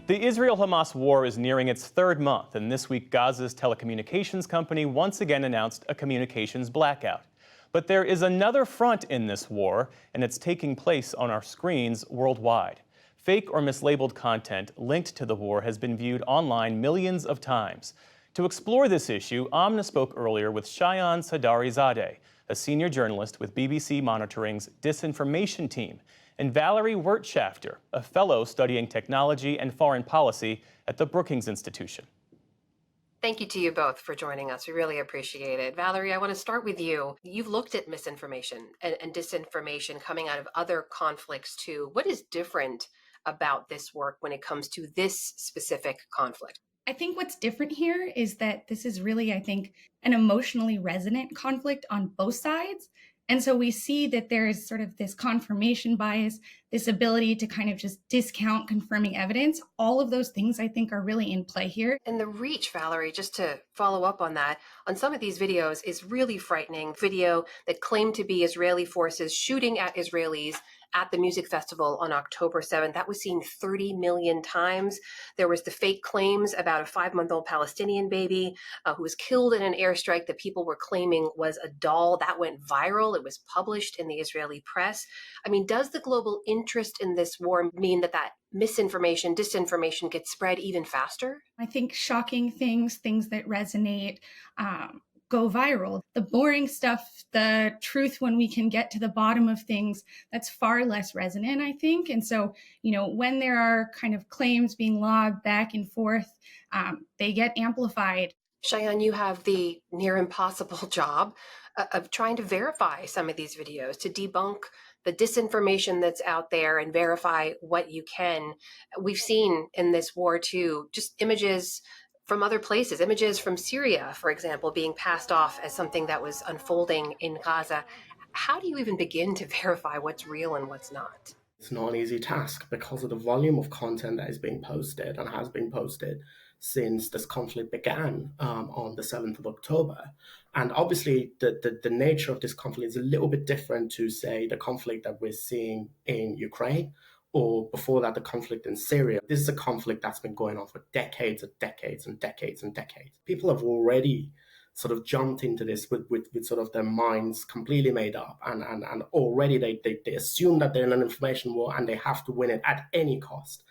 The Israel-Hamas war is nearing its third month, and this week Gaza's telecommunications company once again announced a communications blackout. But there is another front in this war, and it's taking place on our screens worldwide. Fake or mislabeled content linked to the war has been viewed online millions of times. To explore this issue, Amna spoke earlier with Shayan Sadarizadeh, a senior journalist with BBC Monitoring's disinformation team, and Valerie Wirtschafter, a fellow studying technology and foreign policy at the Brookings Institution. Thank you to you both for joining us. We really appreciate it. Valerie, I want to start with you. You've looked at misinformation and disinformation coming out of other conflicts too. What is different about this work when it comes to this specific conflict? I think what's different here is that this is really, I think, an emotionally resonant conflict on both sides. And so we see that there is sort of this confirmation bias, this ability to kind of just discount confirming evidence. All of those things I think are really in play here. And the reach, Valerie, just to follow up on that, on some of these videos is really frightening. Video that claimed to be Israeli forces shooting at Israelis at the music festival on October 7th. That was seen 30 million times. There was the fake claims about a 5-month-old Palestinian baby who was killed in an airstrike that people were claiming was a doll. That went viral. It was published in the Israeli press. I mean, does the global interest in this war mean that misinformation, disinformation gets spread even faster? I think shocking things that resonate, go viral. The boring stuff, the truth when we can get to the bottom of things, that's far less resonant, I think. And so, when there are kind of claims being lobbed back and forth, they get amplified. Shayan, you have the near impossible job of trying to verify some of these videos, to debunk the disinformation that's out there and verify what you can. We've seen in this war too, just images from other places, images from Syria, for example, being passed off as something that was unfolding in Gaza. How do you even begin to verify what's real and what's not? It's not an easy task because of the volume of content that is being posted and has been posted since this conflict began on the 7th of October. And obviously, the nature of this conflict is a little bit different to, say, the conflict that we're seeing in Ukraine, or before that, the conflict in Syria. This is a conflict that's been going on for decades and decades and decades and decades. People have already sort of jumped into this with sort of their minds completely made up, and already they assume that they're in an information war and they have to win it at any cost,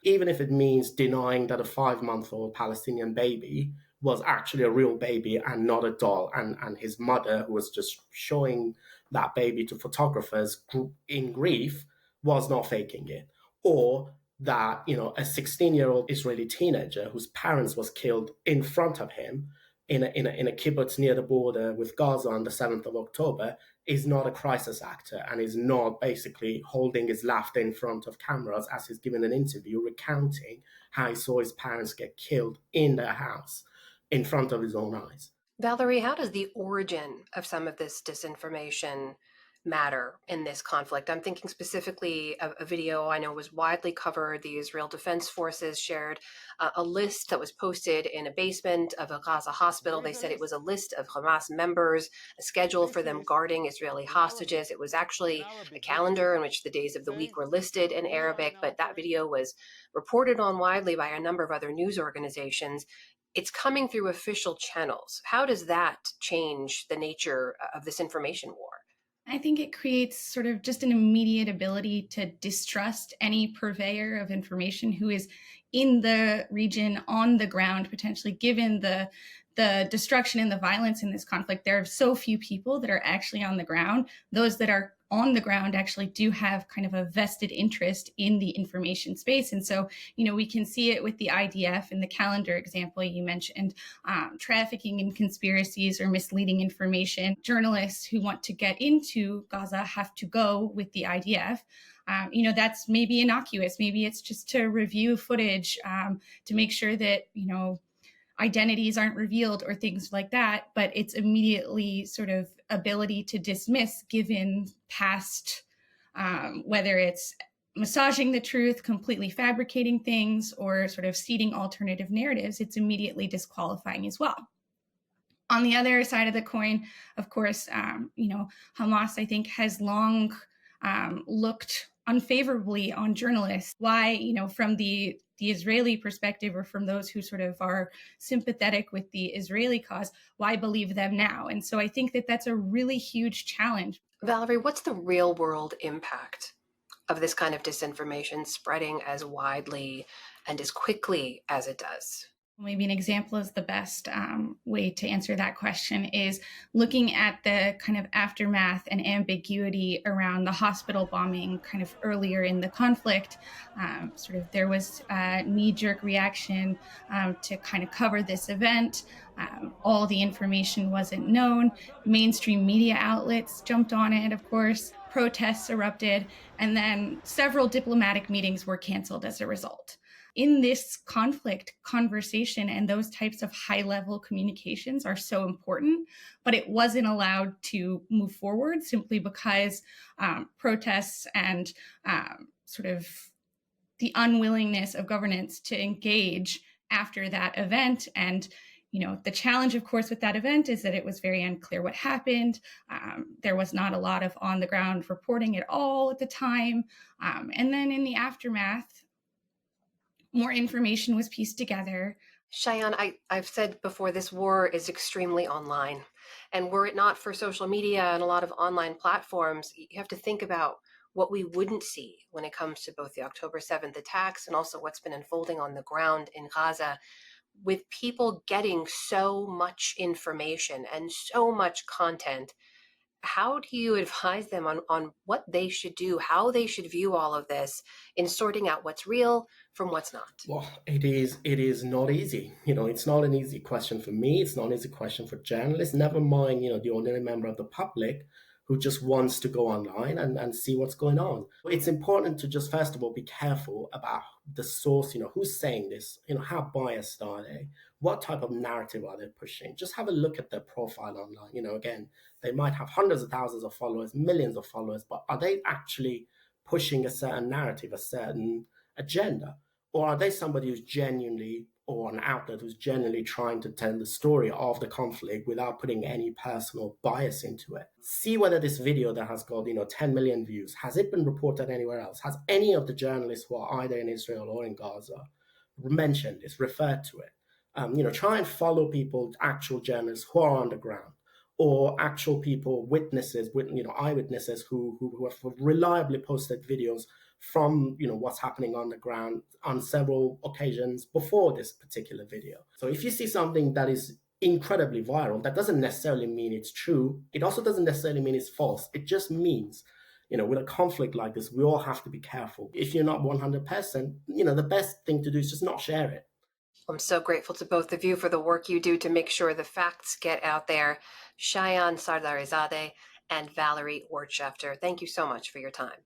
even if it means denying that a 5-month-old Palestinian baby was actually a real baby and not a doll, and his mother, who was just showing that baby to photographers in grief, was not faking it. Or that, a 16-year-old Israeli teenager whose parents was killed in front of him in a kibbutz near the border with Gaza on the 7th of October is not a crisis actor and is not basically holding his laughter in front of cameras as he's given an interview recounting how he saw his parents get killed in their house in front of his own eyes. Valerie, how does the origin of some of this disinformation matter in this conflict? I'm thinking specifically of a video I know was widely covered. The Israel Defense Forces shared a list that was posted in a basement of a Gaza hospital. They said it was a list of Hamas members, a schedule for them guarding Israeli hostages. It was actually a calendar in which the days of the week were listed in Arabic, but that video was reported on widely by a number of other news organizations. It's coming through official channels. How does that change the nature of this information war? I think it creates sort of just an immediate ability to distrust any purveyor of information who is in the region, on the ground, potentially, given the destruction and the violence in this conflict. There are so few people that are actually on the ground. Those that are on the ground actually do have kind of a vested interest in the information space. And so, we can see it with the IDF and the calendar example you mentioned, trafficking in conspiracies or misleading information. Journalists who want to get into Gaza have to go with the IDF. That's maybe innocuous. Maybe it's just to review footage, to make sure that, identities aren't revealed or things like that, but it's immediately sort of ability to dismiss given past, whether it's massaging the truth, completely fabricating things, or sort of seeding alternative narratives, it's immediately disqualifying as well. On the other side of the coin, of course, Hamas, I think, has long looked unfavorably on journalists. Why, from the Israeli perspective, or from those who sort of are sympathetic with the Israeli cause, why believe them now? And so I think that that's a really huge challenge. Valerie, what's the real world impact of this kind of disinformation spreading as widely and as quickly as it does? Maybe an example is the best way to answer that question is looking at the kind of aftermath and ambiguity around the hospital bombing kind of earlier in the conflict. There was a knee-jerk reaction to kind of cover this event. All the information wasn't known. Mainstream media outlets jumped on it, of course. Protests erupted, and then several diplomatic meetings were canceled as a result. In this conflict, conversation and those types of high-level communications are so important, but it wasn't allowed to move forward simply because protests and sort of the unwillingness of governance to engage after that event. And the challenge, of course, with that event is that it was very unclear what happened. There was not a lot of on-the-ground reporting at all at the time. And then in the aftermath, more information was pieced together. Shayan, I've said before, this war is extremely online. And were it not for social media and a lot of online platforms, you have to think about what we wouldn't see when it comes to both the October 7th attacks and also what's been unfolding on the ground in Gaza, with people getting so much information and so much content. How do you advise them on what they should do, how they should view all of this in sorting out what's real from what's not? Well, it is not easy. It's not an easy question for me. It's not an easy question for journalists. Never mind, the ordinary member of the public who just wants to go online and see what's going on. It's important to just, first of all, be careful about the source, who's saying this, how biased are they? What type of narrative are they pushing? Just have a look at their profile online. Again, they might have hundreds of thousands of followers, millions of followers, but are they actually pushing a certain narrative, a certain agenda? Or are they somebody who's genuinely, or an outlet who's genuinely trying to tell the story of the conflict without putting any personal bias into it? See whether this video that has got 10 million views, has it been reported anywhere else? Has any of the journalists who are either in Israel or in Gaza mentioned this, referred to it? Try and follow people, actual journalists who are on the ground, or actual people, witnesses, eyewitnesses who have reliably posted videos from what's happening on the ground on several occasions before this particular video. So if you see something that is incredibly viral, that doesn't necessarily mean it's true. It also doesn't necessarily mean it's false. It just means, with a conflict like this, we all have to be careful. If you're not 100%, the best thing to do is just not share it. I'm so grateful to both of you for the work you do to make sure the facts get out there. Shayan Sardarizadeh and Valerie Wortschefter, thank you so much for your time.